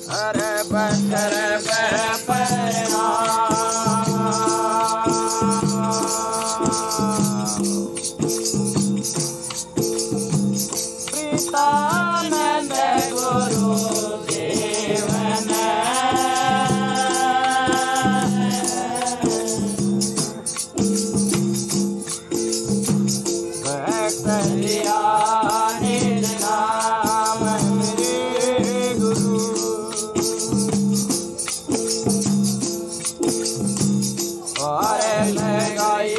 अरे बंदर परना प्रीतानंद गुरु देवन भक्त लिया निज नाम मेरे गुरु और लगाई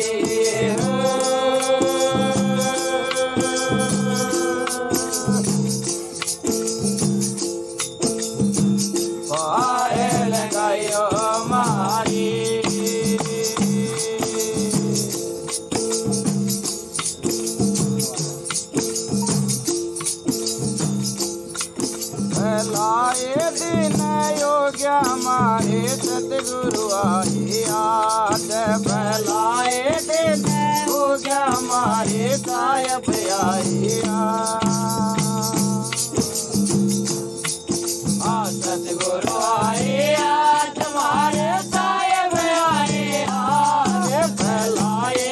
लाए दिन योग्य हमारे सतगुरु आए आज फैलाए दिन योग्य हमारे सायब आए सतगुरु आए आज हमारे सायब आए आज फैलाए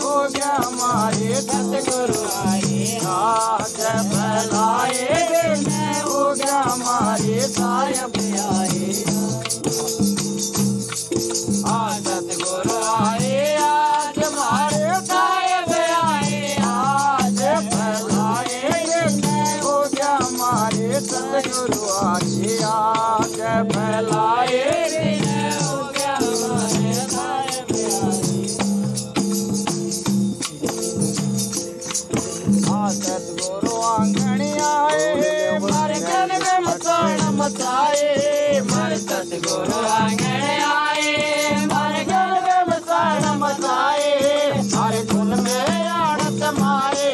योग्य हमारे सतगुरु आए आज फैलाए हमारे सायब आए आज सतगुरु आए आज हमारे सायब आए आज फैलाए हो गया हमारे सतगुरु आए आज फैलाए हो गया हमारे सायब आए आज सतगुरु आंगन आए मचाए मारे सतगुरु आंगन आए मारे घर में मसाना मचाए मारे धुन में आड़त मारे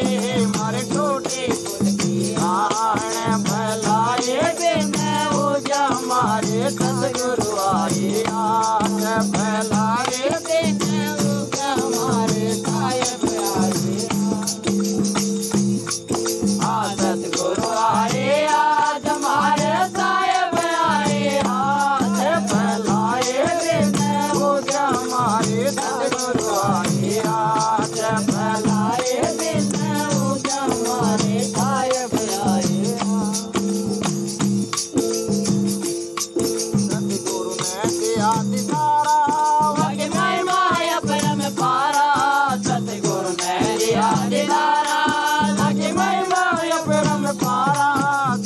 मारे टूटी फुल की आण फैलाए दिन हो जा हमारे सतगुरु आए आज फैलाए दिन हो जा हमारे सायब आए आज सतगुरु आए आज हमारे सतगुरु आए आज फैलाए दिन हो जा हमारे सायब आए सतगुरु ने दिया दिदारा वाके महिमा परम पारा सतगुरु ने दिया दिदारा वाके महिमा परम पारा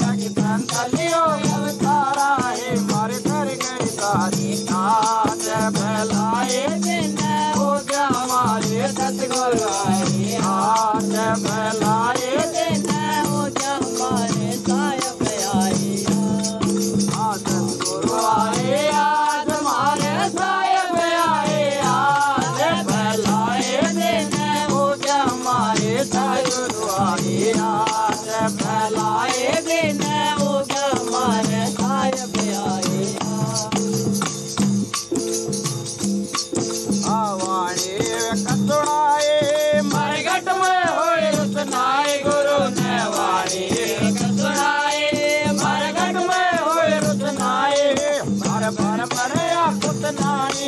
जाके धन लियो अवतारा है मारे घर गए सारी आज फैलाए दिन हमारे सतगुरु आए आज फैलाए दिन हो जा हमारे सायब आए आज सतगुरु आए आज हमारे सायब आए आज फैलाए दिन हो जा हमारे सतगुरु आए आज फैलाए दिन हो जा हमारे सायब आए आवाणी कसुनाए मरघट में होए रुसनाए गुरु ने वाणी कसुनाए मरघट में होए रुसनाए मर पर पर कुतनाई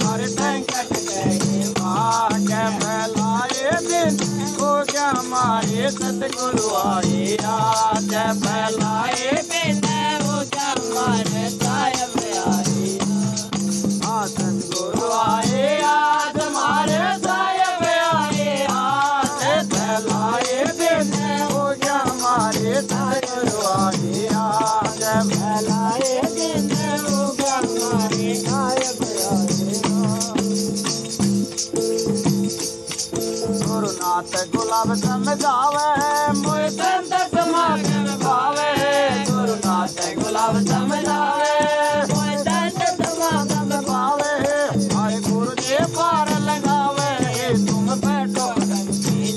मर संकट गए भाग फैलाए दिन हो गया हमारे सतगुरु आए आज फैलाए दिन हो गया हमारे सायब आए आज सतगुरु आए आज हमारे सायब आए आज फैलाए दिन हो गया हमारे सतगुरु आए आज फैलाए दिन हो गया हमारे सायब आए गुरुनाथ गुलाब समझावे मोए संत समागम भावे गुरुनाथ गुलाब समझावे मोए संत समागम भावे हमारे गुरु जी पार लगावे तुम बैठो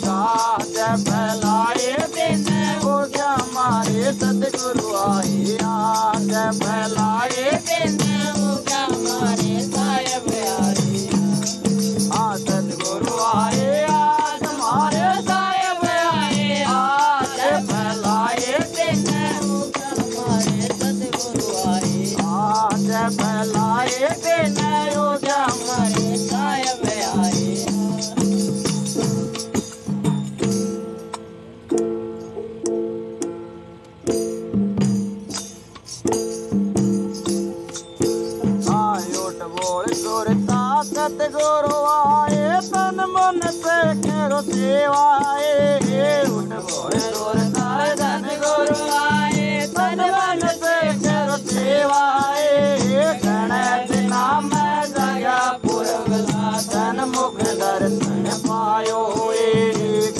साथ फैलाए दिन हो गया हमारे सतगुरु आए आज फैलाए दिन हो गया हमारे सायब आए आज सतगुरु आए आज हमारे सायब आए आज फैलाए दिन हो गया हमारे सतगुरु सतगुरु आए तन मन से करो सेवाए उठ बोल जोर तारे धन गुरु आए तन मन से करो सेवाए गणेश नाम जगा पुरबला तन मुख दर्शन पायो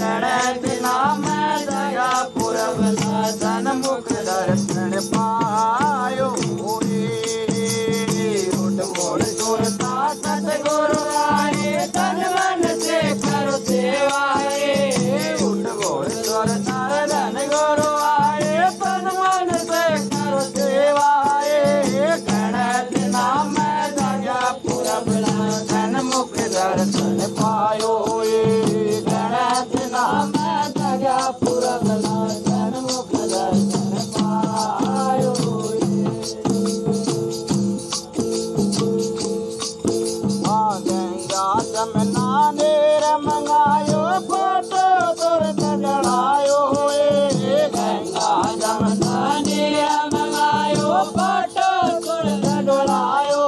गणेश नाम जगा पुरबला तन मुख दर्शन पायो सतगुरु आए तन मन से करो सेवाए उठ बोल जोर तारे धन गुरु आए तन मन से करो सेवाए गणेश नाम जगा पुरबला तन मुख दर्शन पायो गणेश नाम जगा पुरबला तन मुख दर्शन पायो जमना नेर मंगायो फोटो तुर जड़ायो गंगा जमना नेर मंगायो फोटो तुर जड़ायो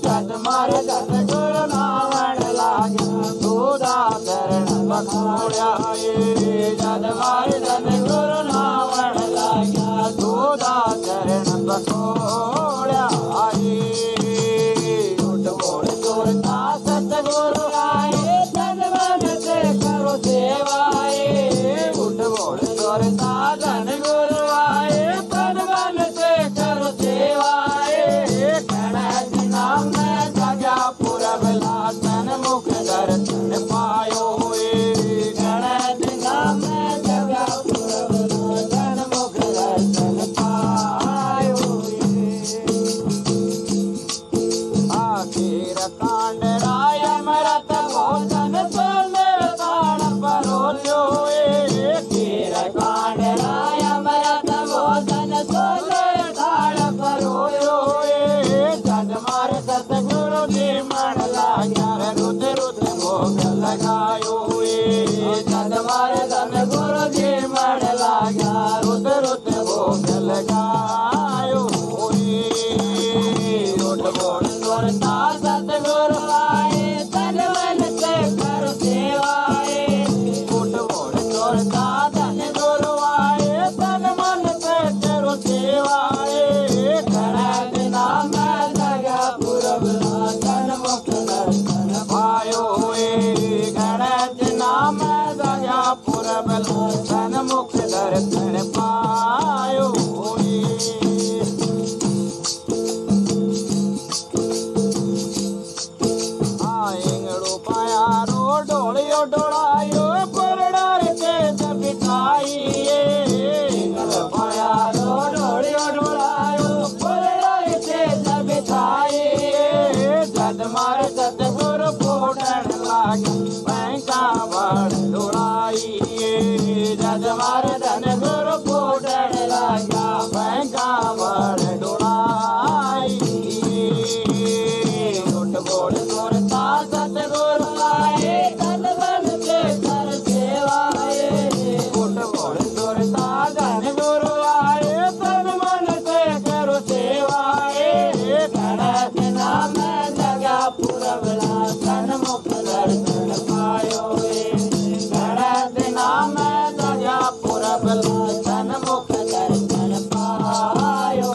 जद मार जद गुरु नावण लागे दूधा चरण बखोड़िया जद मार जद गुरु नावण लागे दूधा चरण बखोड़िया सतगुरु आए तन मन से करो सेवाए उठ बोल जोर धन गुरु आए तन मन से करो सेवाए गणेश नाम जगा पुरबला तन मुख दर्शन पायो गणेश नाम जगा पुरबला तन मुख दर्शन पायो आखिर कांड मरत भोजन सोने ताण परोल्यो खीर कांड राय मरत भोजन सोने ताण परोल्यो जद मार सतगुरु जी मन लाग्या रुद्र रुद्र भोग लगायो जद मार सतगुरु जी मन लाग्या रुद्र रुद्र भोग लगायो उठ बोल जोरता सतगुरु आए तन मन से करो सेवाए उठ बोल जोरता धन गुरु आए तन मन से करो सेवाए गणेश नाम जगा पुरबला तन मुख दर्शन पायो गणेश नाम जगा पुरबला तन मुख दर्शन पायो डोलियो डोलायो परडार के बिठाई पाया डोलियो डोलायो परडार के बिठाई जद मार सतगुरु फोटन लागे पैसा बड़ डोलाई जद मार धन गुरु फोटन लागा पैसा बड़ डोलाई उठ बोल जोरता सतगुरु आए तन मन से कर सेवाए उठ बोल जोरता धन गुरु आए तन मन से करो सेवाए गणेश नाम जगा पुरबला तन मुख दर्शन पायो गणेश नाम जगा पुरबला तन मुख दर्शन पायो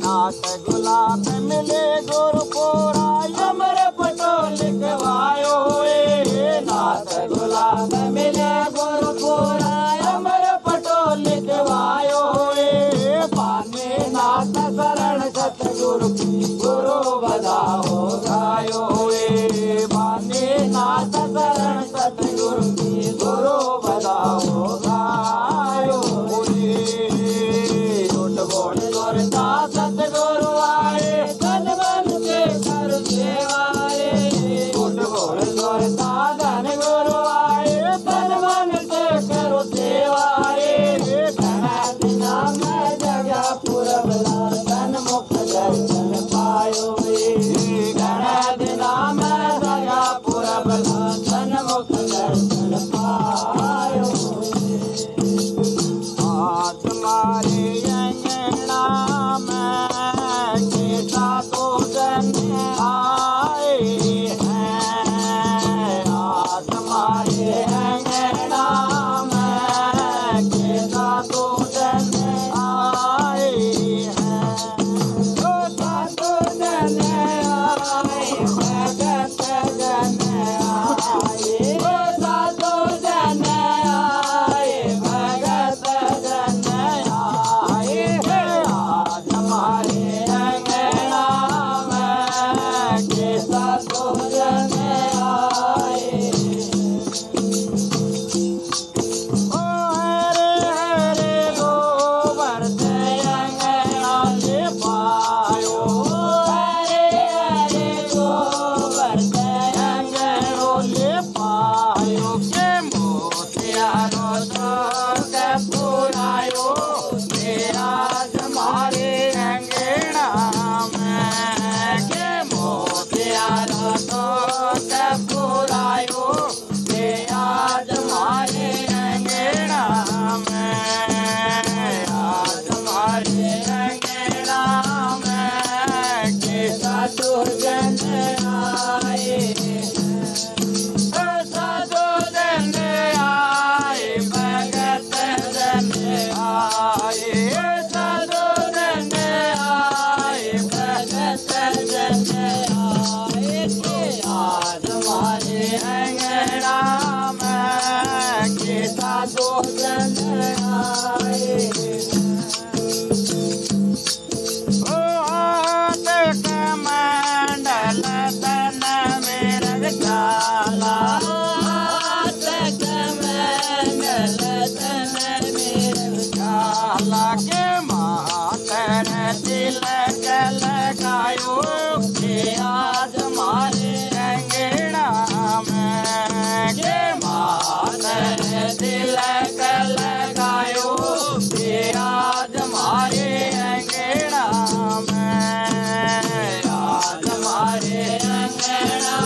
नाथ गुलाब मिले गुरु पोरा अमर पटो लिखवायो नाथ गुलाब मिले गुरु पोरा अमर पटो लिखवायो पाने नाथ शरण सतगुरु गुरु बधाओ गायो पाने नाथ शरण सतगुरु गुरु बधाओ गायो उठ बोल जोरता सतगुरु आए तन मन से कर सेवाए उठ बोल जोरता धन गुरु आए तन मन से करो सेवाए गणेश नाम जगा पुरबला तन मुख दर्शन पायो गणेश नाम जगा पुरबला तन मुख दर्शन पायो तुम्हारे अंगना में के साधु जन आए ओ हाथ कमंडल तन में रखला हाथ कमंडल तन में रखला के मातर तिलक लगायो के आज मारे अंगना में के मातर तिलक लगायो के आज मारे अंगना में आज मारे अंगना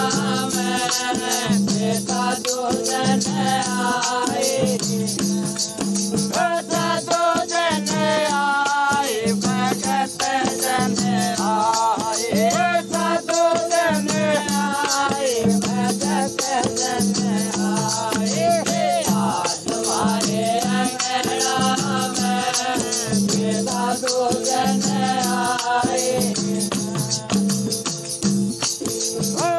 में बेटा दो जन आए बेटा दो जन आए भगत जन आए बेटा दो जन आए भगत जन आए आज हमारे अंगना में बेटा दो जन आए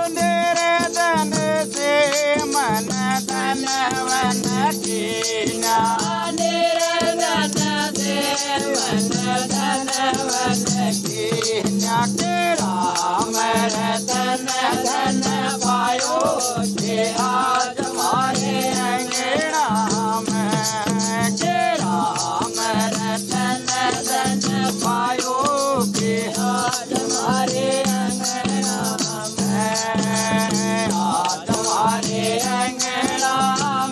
निरदन से मन धन वन कीना निरदन से मन धन वन कीना के राम रतन धन पायो के आज हमारे अंगना में के राम रतन धन पायो के आज हमारे अंगना आज हमारे अंगना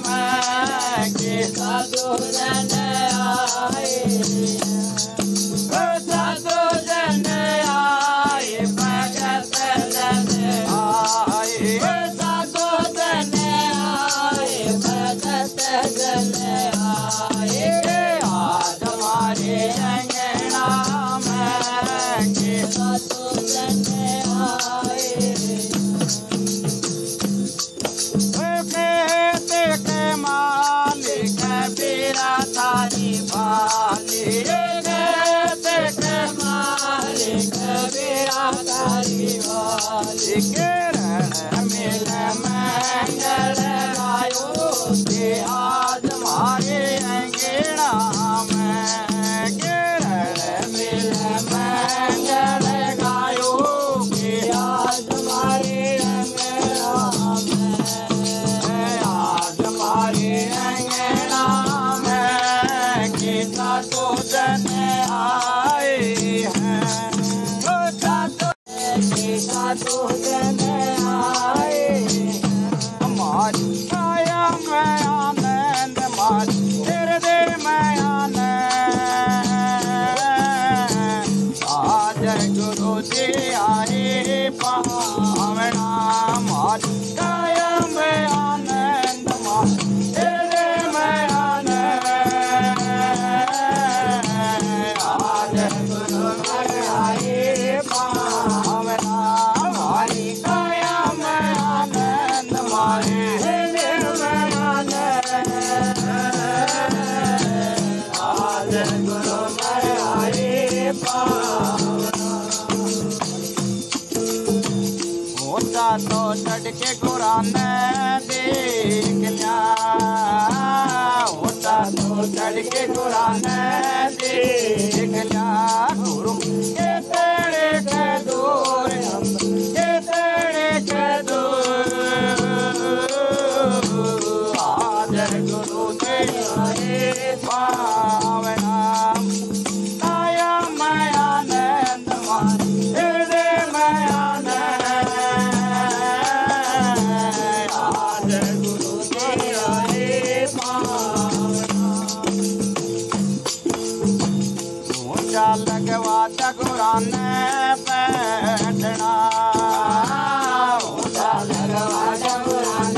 में के साधु जन आए साधु जन आए भगत जन आए साधु जन आए भगत जन आए आज हमारे अंगना में के साधु जन आए के मालिक बेरा तारी भाली के मालिक बेरा तारी भाली के रण मिल मंगल गायो के आज हमारे अंगना में के रण मिल मंगल गायो के आज हमारे अंगना में आज हमारे अंगना में के साधु जन आए हैं के साधु जन आए हमारी काया में आनंद हमारी हृदय में आनंद आज गुरु जी आए पावना हमारी काया में आनंद हमारी हृदय में आनंद आज गुरु जी आए पावना हमारी काया में आनंद हमारे हृदय में आनंद आज गुरु जी आए पावना होता तो चढ़ के कुरान देख लिया होता तो चढ़ के कुरान देख लिया गुरु के तेरे के दूर हम के तेरे के दूर आज गुरु के आए पावना आया मैं आनंद हृदय में आनंद आज गुरु के आए पावना ऊंचा लगवाता कुरान बैठना ऊंचा लगवाता कुरान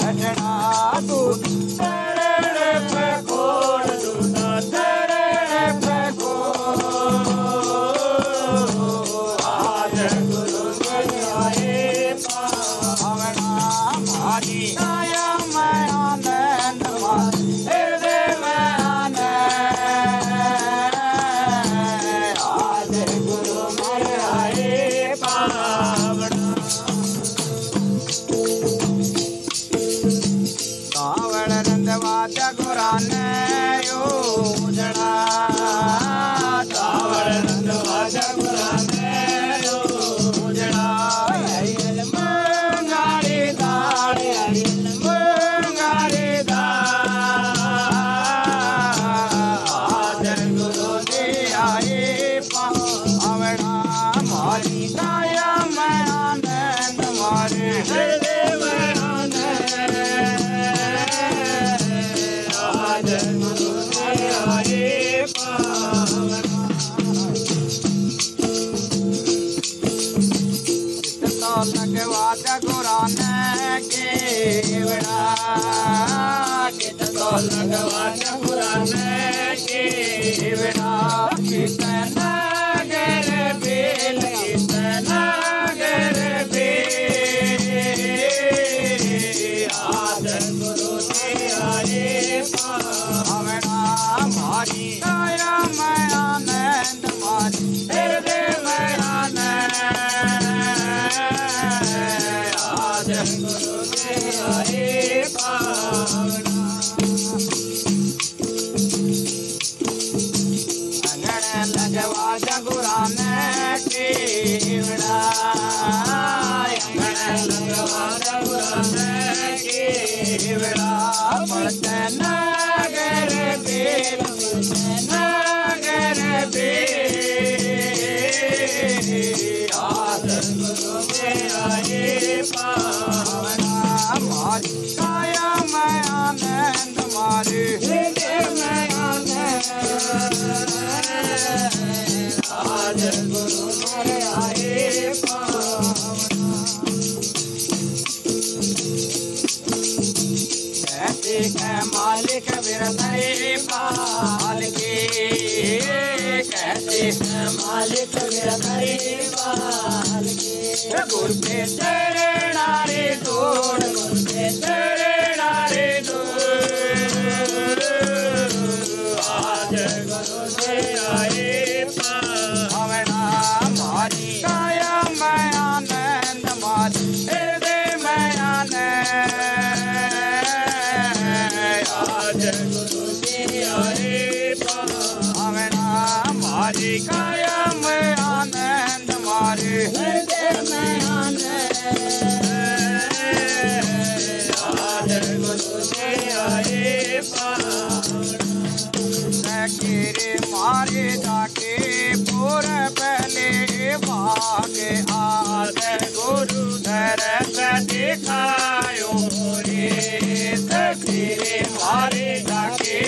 बैठना तू तेरे पे खोड़ दूना तेरे पे खोड़ आज गुरु के आए पावना हमारी आया मैं आनंद हृदय में आनंद आज गुरु में आए पावना कावड़ नंदवाद गुराने उजड़ा तावड़ नंदवाद गुराने उजड़ा मंगारी दाड़ मंगारी दाड़ गुरु जी आए पावड़ा मारी काया मैं आनंद मारे लगवाद गुराने केवड़ा कित तो लगवाद गुराने केवड़ा कितना गर बेल कितना गर बेल आज गुरु जी आए पावड़ा मारी काया मैं आनंद मारी हृदय में आनंद गुरु जी आए पावड़ा अंगण लगवाद गुराने केवड़ा अंगण लगवाद गुराने केवड़ा पड़ते नगर बेल नगर बेल आज गुरु जी आए पावड़ा मारी काया मैं आनंद मारी हृदय में आनंद आज गुरु जी आए पावड़ा कहते हैं मालिक बिरधरे पाल के कहते हैं मालिक बिरधरे पाल के गुर पे चरणारे तोड़ गुर पे चरणारे तोड़ आज गुरु जी आए पावड़ा मारी काया मैं आनंद मारी हृदय में आनंद आज गुरु जी आए पावड़ा मारी काया में आनंद मारी हृदय में आनंद आज गुरु जी आए पावड़ा गिरे मारे जाके पूरे पहले भागे आज गुरु दरस दिखायो रे गिरे मारे जाके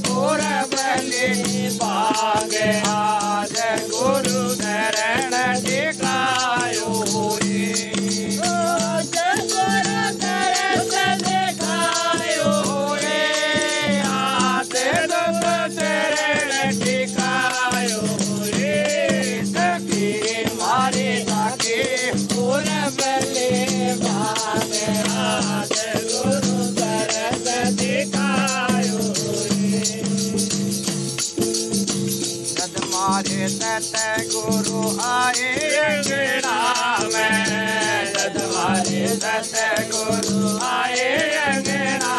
पूरे पहले भागे आज गुरु दरण दिखायो रे गुरु दरस दिखायो रे आज चरण टिकायो रे सखी मारे जाके पूरा बले भागे आज गुरु दरस दिखायो रे जद मारे तत गुरु आए अंगना में जद मारे तत गुरु आए अंगना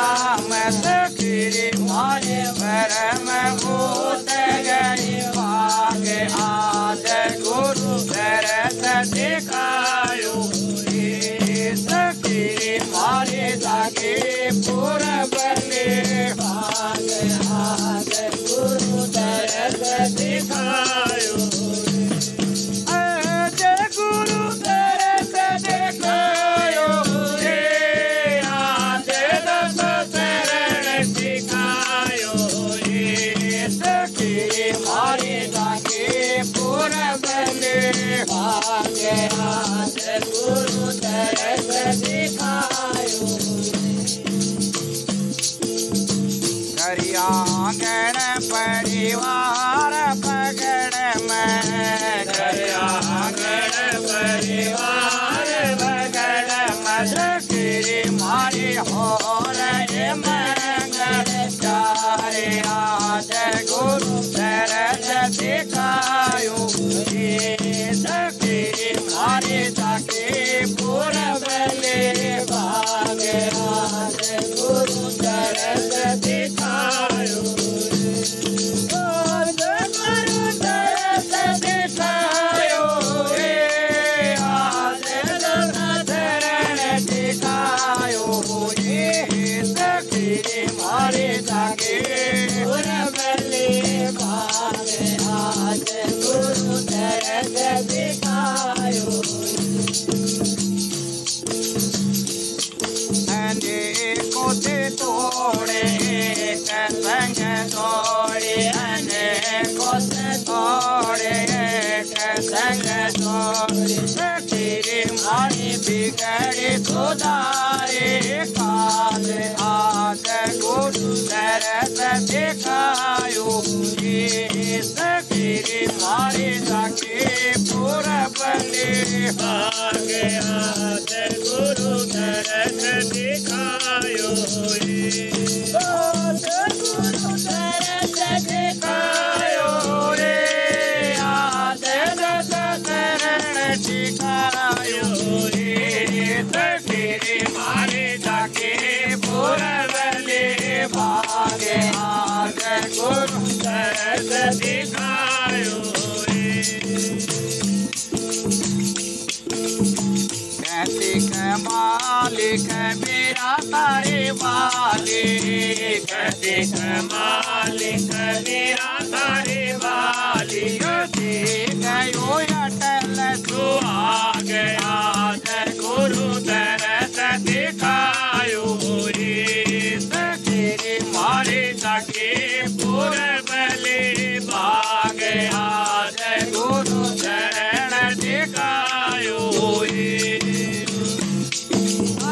में सखी मारे परम भूत गई भागे आज गुरु दरस दिखायो रे सखी मारे जाके पूरा बले भागे आज गुरु दरस दिखायो तोड़े एक संग तोड़े अनेको से तोड़े एक संग तोड़े तेरे मारी बिगड़ी सुधारे काल आज गुरु दरस दिखायो तेरे मारी जाके पूरा बले भागे आज गुरु दरस दिखायो आज गुरु दरस दिखायो रे आज दरस दिखायो रे तेरे मारे जाके पूरा बले भागे आज गुरु दरस दिखायो मालिक मेरा तारे मालिक देख मालिक मेरा तारे मालिक गयो अटल तू आ गया गुरु दरस दिखायो रे तेरे मारे जाके पूरे बले भाग आज गुरु दरस दिखायो रे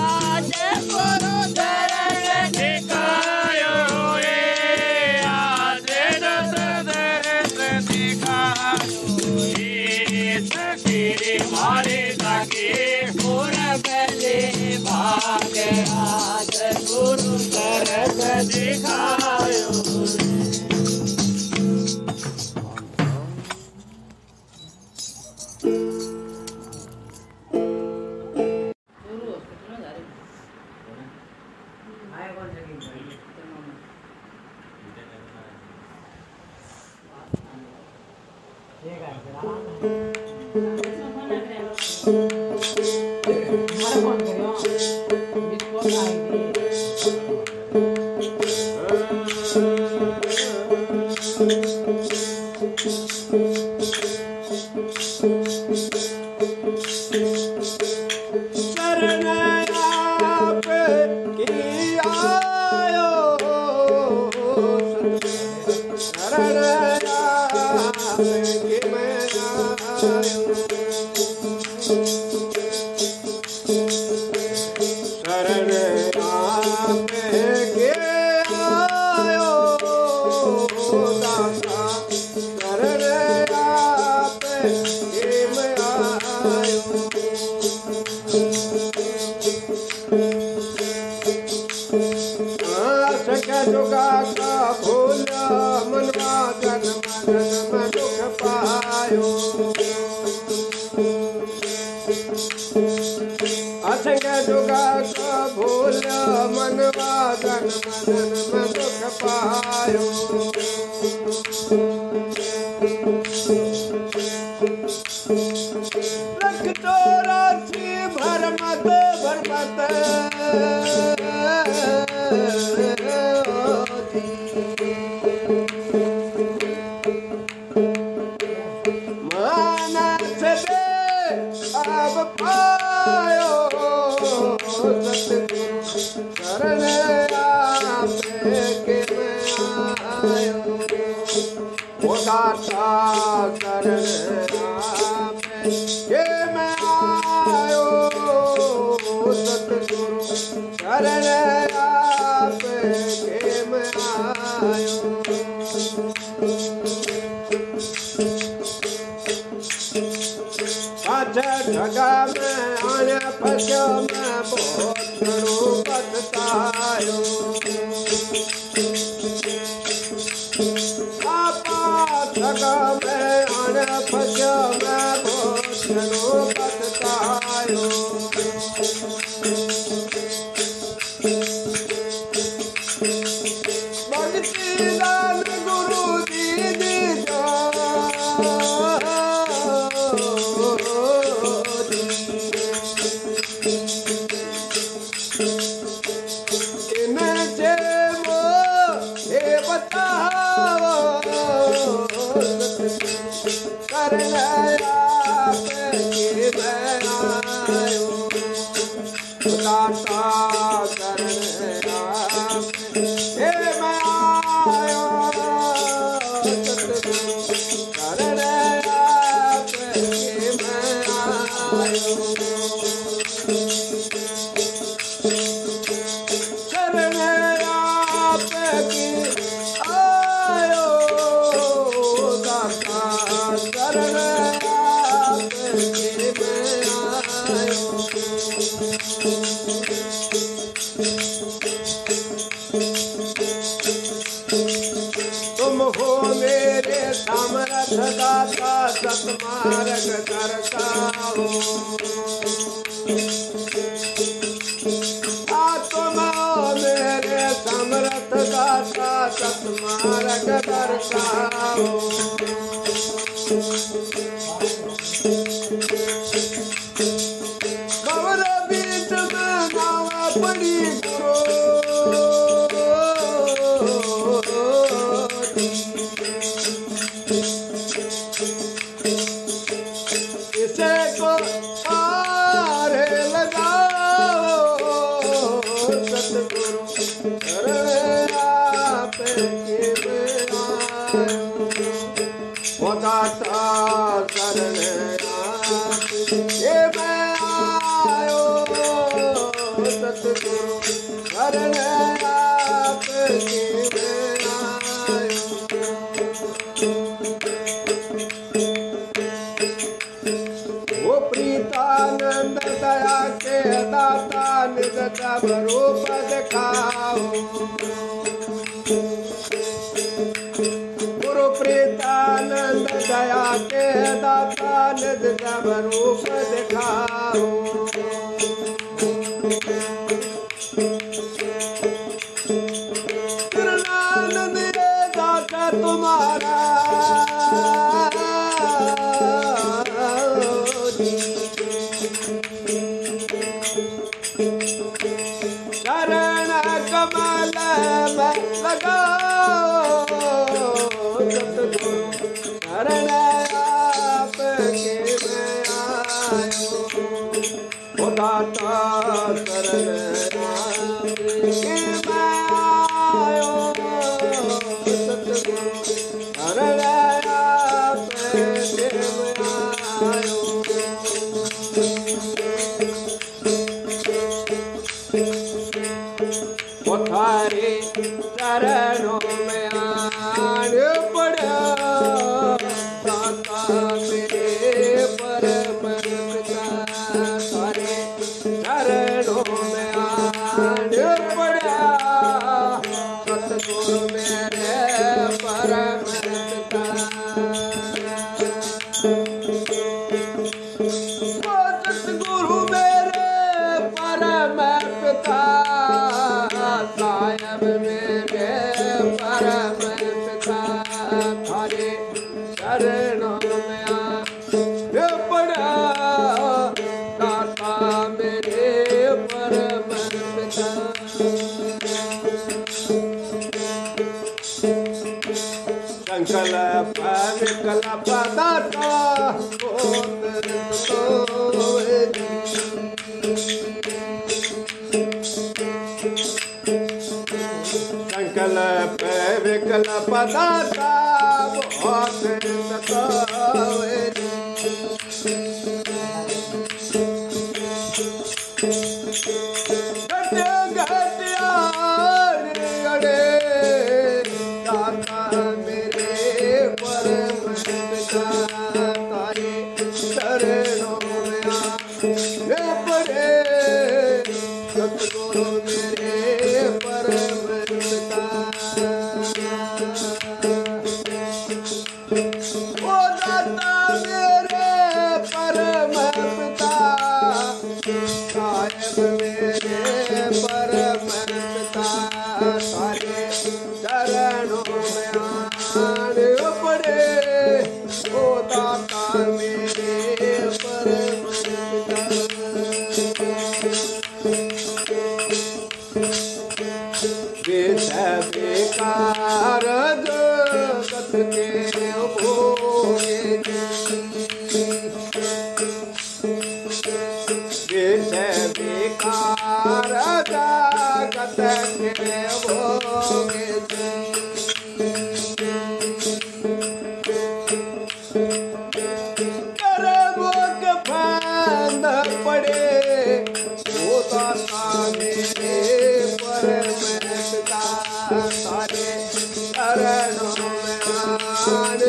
आज गुरु दरस दिखायो शरण दाता सतमार्ग दर्शाओ। आत्मा मेरे समर्थ दाता सतमार्ग दर्शाओ। गौर बीच में नावा पड़ी गुरु इसे को पारे लगाओ सतगुरु शरण आपके में आयो। ओ दाता शरण आपके में आयो सतगुरु शरण आपके में आयो। ओ प्रीतानंद दया के दाता निज जब रूप दिखाओ। गुरु प्रीतानंद दया के दाता निज जब रूप दिखाओ। कृष्णानंद ये दाता तुम्हारा चरण कमल में लगाओ सतगुरु शरण आपके में आयो। ओ दाता शरण आपके में आयो सतगुरु शरण आपके में आयो। थारे चरणों में आन पड़ा दाता मेरे परम पिता। थारे चरणों में आन पड़ा सतगुरु मेरे परम पिता। सतगुरु मेरे परम पिता सायब मेरे परम पिता। थारे चरणों में आने पड़ा दाता मेरे परम पिता। संकल्प विकल्प दाता संकल्प विकल्प दाता बहुत सतावे। अड़े दाता मेरे परम पिता। तारे चरणों में आने पड़े सतगुरु मेरे परम पिता। ओ दाता मेरे परम पिता सायब मेरे परम पिता। सारे चरणों में आने पड़े ओ दाता मेरे परम पिता। बेकार जगत के भोगे बेकार जगत के भोगे। कर्मों के फंद पड़े ओ दाता मेरे परम पिता। सारे चरणों में आन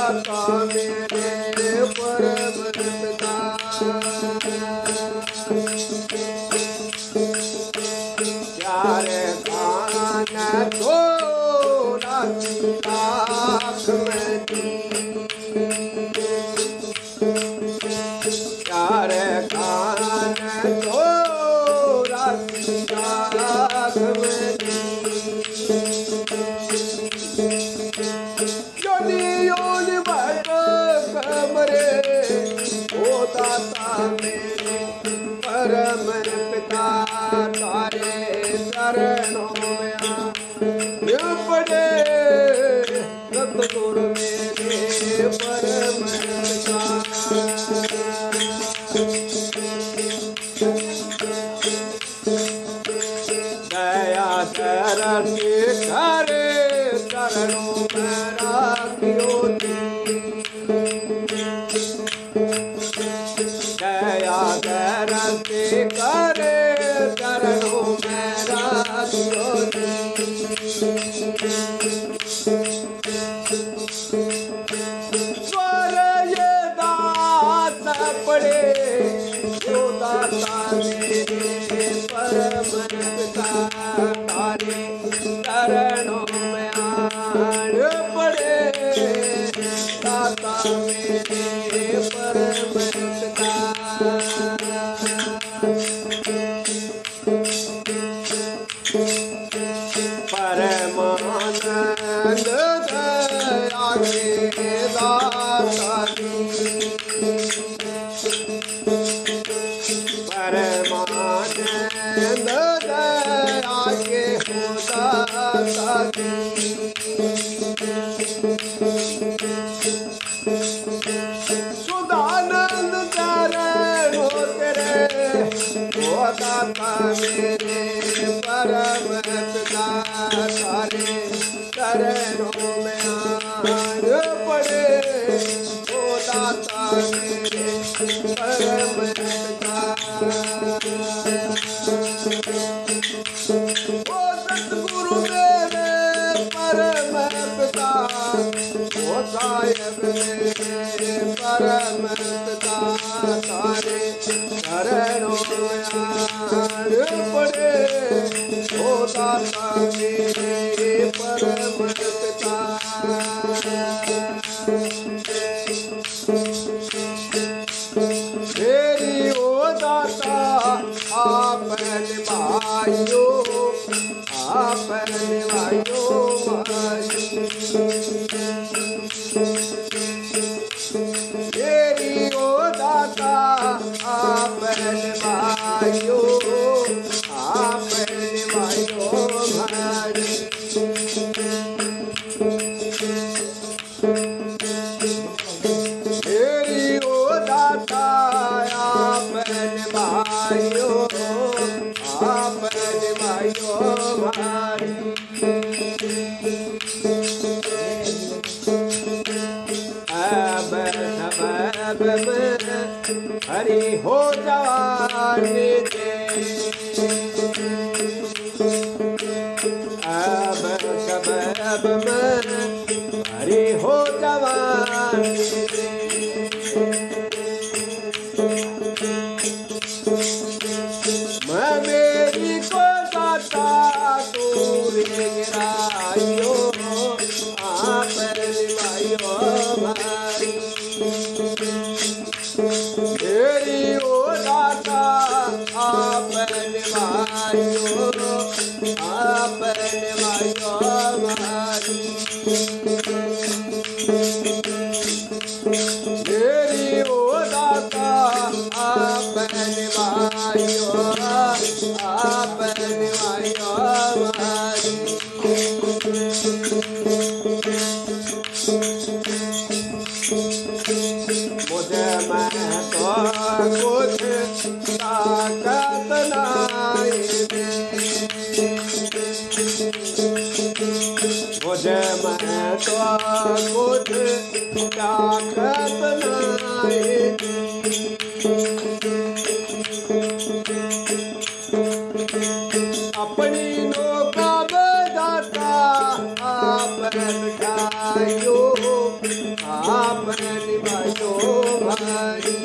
दाता मेरे परम पिता चारे खान थोड़ा लाख में चारे खान थोड़ा लाख में योनि भट कमरे ओ दाता मेरे परम पिता तारे चरणों में पड़े सतगुरु मेरे परम पिता दया दरसी करे चरणों में राखियो दया दरसी करे चरणों में राखियो स्वर ये दात पड़े जो दाता मेरे परम पिता तारे चरणों में आन पड़े दाता मेरे परम पिता परमानंद दया के दाता परमानंद दया के हो दाता सुदानंद चरणों तेरे हो दाता मेरे परम पिता तारे चरणों में आन पड़े हो दाता मेरे परम पिता ओ सतगुरु मेरे परम पिता ओ साहेब मेरे परम पिता तारे चरणों में आन पड़े ओ दाता मेरे परम पिता मेरी ओ दाता आप निभाइयो आप निभाइयो मेरी ओ दाता आप निभाइयो आप निभाइयो हमारी मेरी ओ दाता आप निभाइयो आप निभाइयो हमारी अब सबब हरि हो जवानी दे अब सबब हरि हो जवानी दे मैं मेरी को दाता दूर गिरायो आप निभाइयो हमारी मेरी ओ दाता आप निभाइयो आप निभाइयो हमारी मेरी ओ दाता आप निभाइयो आप निभाइयो हमारी मुझे मैं तो कुछ ताकत नहीं मुझे मैं तो कुछ ताकत नहीं अपनी नौका बजाता आप बिठाइयो आपने निभायो भारी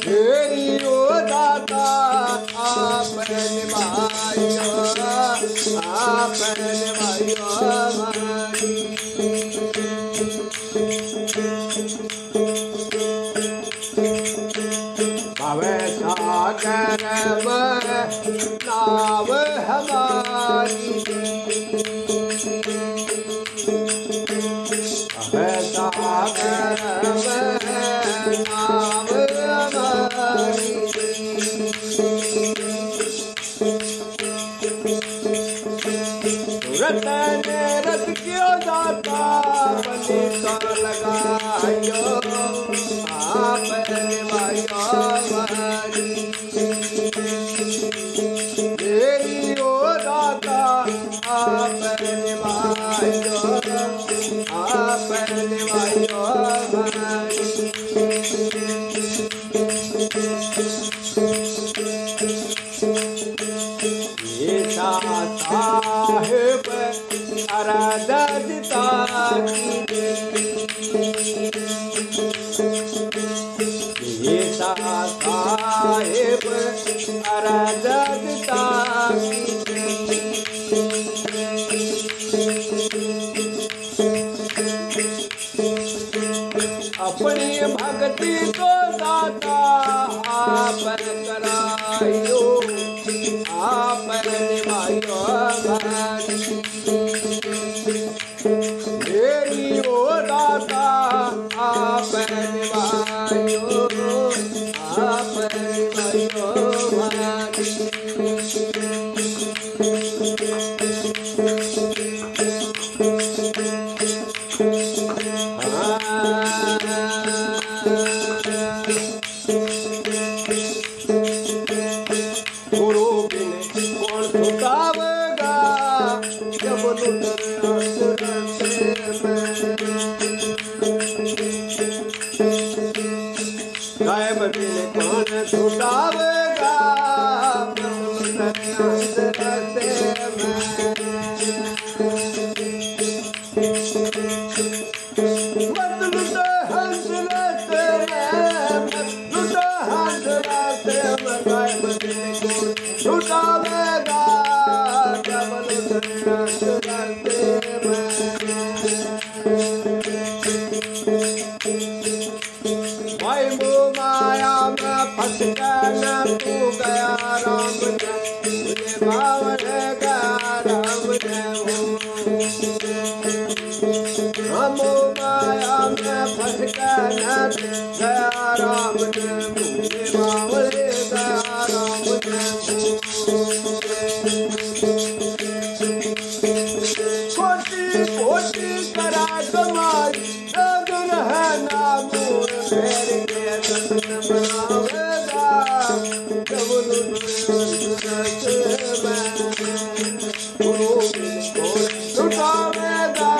मेरी ओ दाता आपने निभायो भारी भवे सागर नाव हमारी भवे सागर नाव हमारी सूरत ने रत क्यों जाता बने तो लगायो आपने भाइयो हमारी मेरी ओ दाता आपने भाइयो हमारी ये साहिब अराधता ये साहिब अराधता अपनी भक्ति को दाता आप करायो आप निभायो भारी मेरी ओ दाता आप निभायो भारी गुरु बिन कौन छुटावेगा जब साहेब बिन कौन छुटावेगा छुटावेगा भाई वो माया में फंस न तू गया राम ने मुझे बावरेगा राम ने हम माया में फंस न गया राम ने मुझे बावरेगा राम ने कोटि कोटि करा तुम्हारी लगन है नाम फेर के दर्शन बनावेगा गुरु को छुटावेगा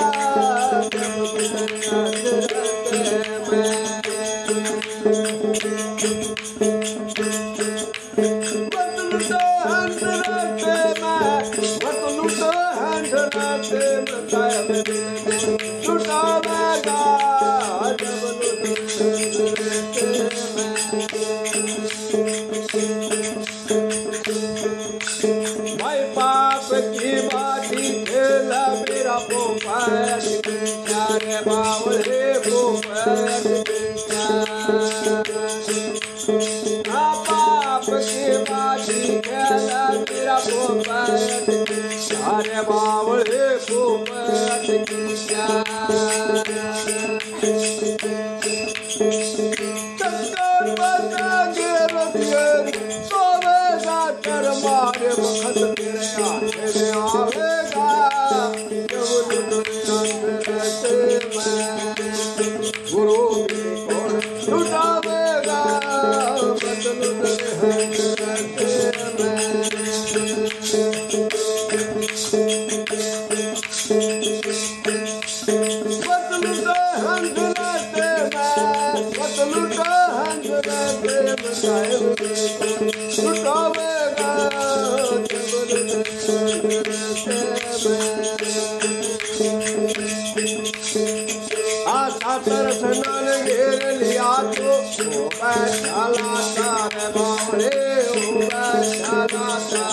भाई पाप की बाती खेला मेरा पोपट प्यारे बावले पोपट पाप की बाती खेला मेरा पोपट प्यारे बावले पोपट मारे वक्त तेरे आने में आवेगा गुरु को छुटावेगा छुटावेगा दर्शनन घेर लिया तो हो बैठा लाता रे बावरे हो बैठा लाता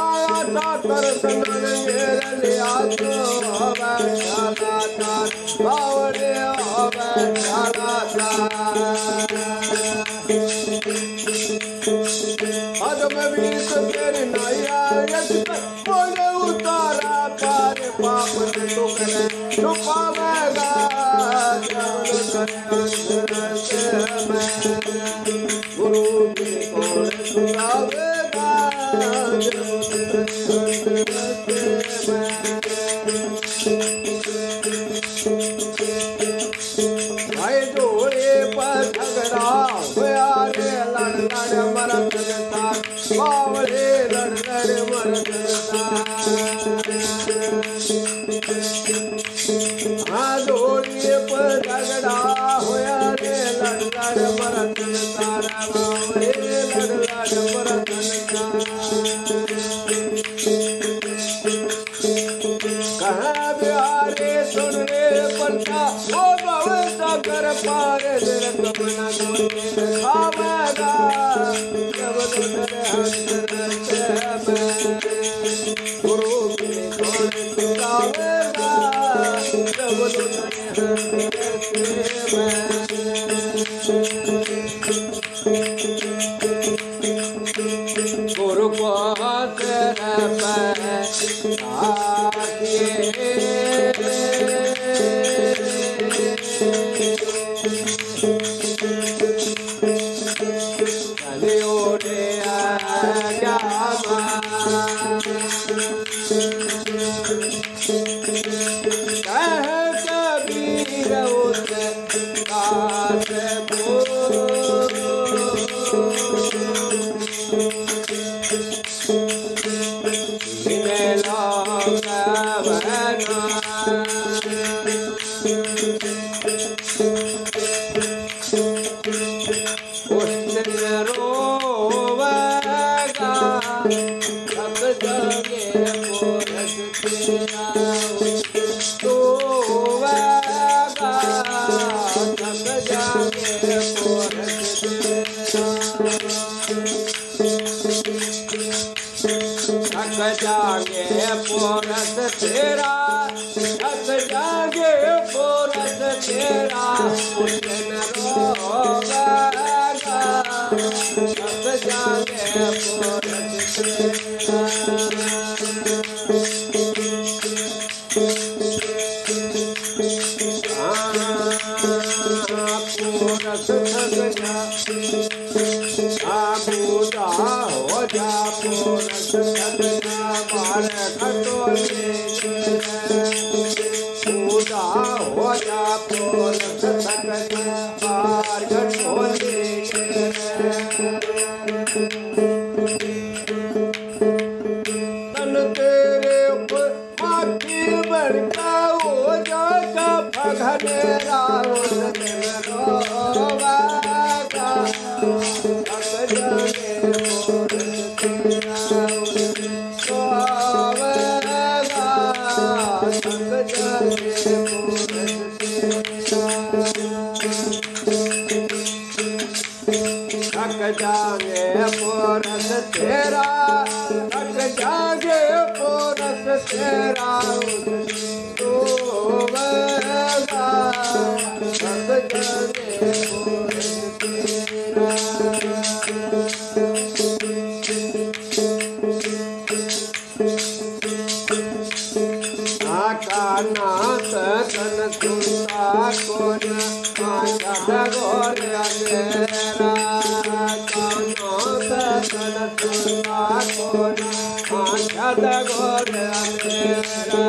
आया ता दर्शनन घेर लिया तो हो बैठा लाता बावरे हो बैठा लाता अदम वीस तेरी नैया बोले उतारा पारे पाप ने तो करे छुपावेगा गुरु की कौन छुपावेगा भाई जोड़े पर झगड़ा हुआ रे लड़ लड़ मरत बावले लड़ लड़ मरत हाँ जोड़िए पर झगड़ा होया रे लड़ लड़ मरत तारा बावले लड़ लड़ मरत कहाँ बिहारे सुन रे पलटा ओ बावे सागर पारे तेरे कमना गोते खावेगा जब तेरे अंदर से गुरु के कौन छुपावेगा जब तेरे अंदर गुरु को तेरे जागे पोरस तेरा थक जागे पोरस तेरा उठन रोवेगा थक जागे पोरस तेरा पोरस थक जा बूढ़ा हो जा पोरस थक जा मारे खटोले बूढ़ा हो जा पोरस थक जा मार खटोले तन तेरे ऊपर माखी बड़का हो जाएगा भगनेरा जागे पोरस तेरा थक जागे पोरस तेरा रोवेगा थक जागे पोरस तेरा नाथ तन सुनता कौन आशा गोर अंधेरा तन सुनता कौन आशा गोर अंधेरा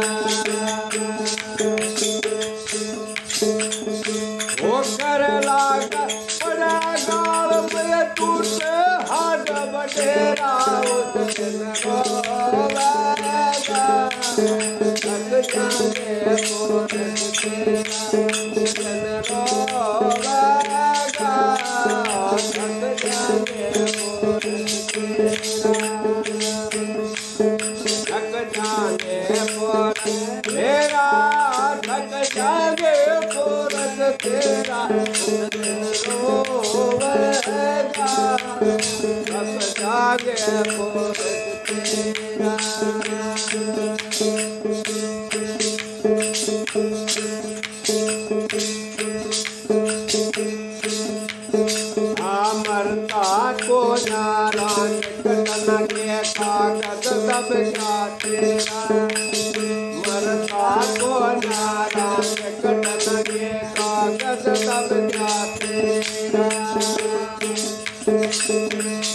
वो कर लागा बड़ा गाल में टूटे हाथ बटेरा उस दिन रोवेगा थक जागे पोरस तेरा दिन रोवेगा थक जागे पोरस तेरा थक जागे पोरस तेरा थक जागे पुरस तेरा मरता को नारायण कटन के कागज सब क्या तेरा मरता को नारायण कटन के कागज सब क्या तेरा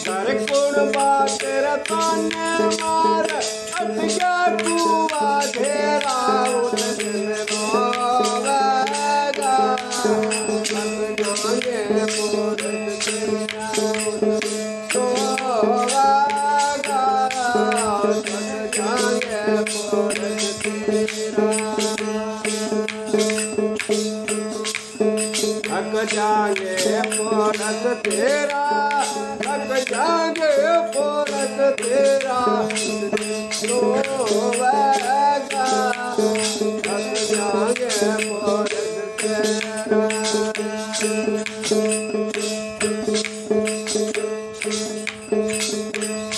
घर कुड़बा तेरा ताने मार अटका कुआ घेरा उस दिन रोवेगा अब जागे पुरस तेरा रोवेगा अब जागे पुरस तेरा थक जागे पुरस तेरा थक जागे पुरस तेरा रोवेगा थक जागे पुरस तेरा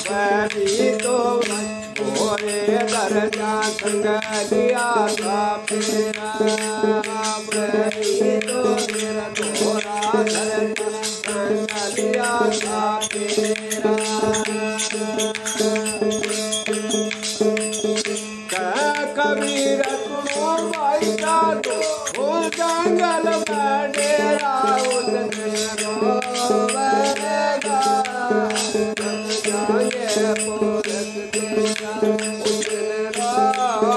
बैठी तो भोरे दर्जा संग लिया था फेरा बैठी तो मेरा थोड़ा दर्जा संग लिया था फेरा कबीर सुनो भाई साधो वो जंगल में डेरा उस दिन रोवेगा जागे पुरस तेरा उस दिन रोवेगा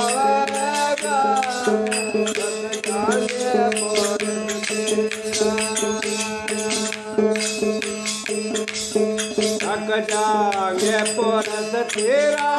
जागे पुरस तेरा थक जागे पुरस तेरा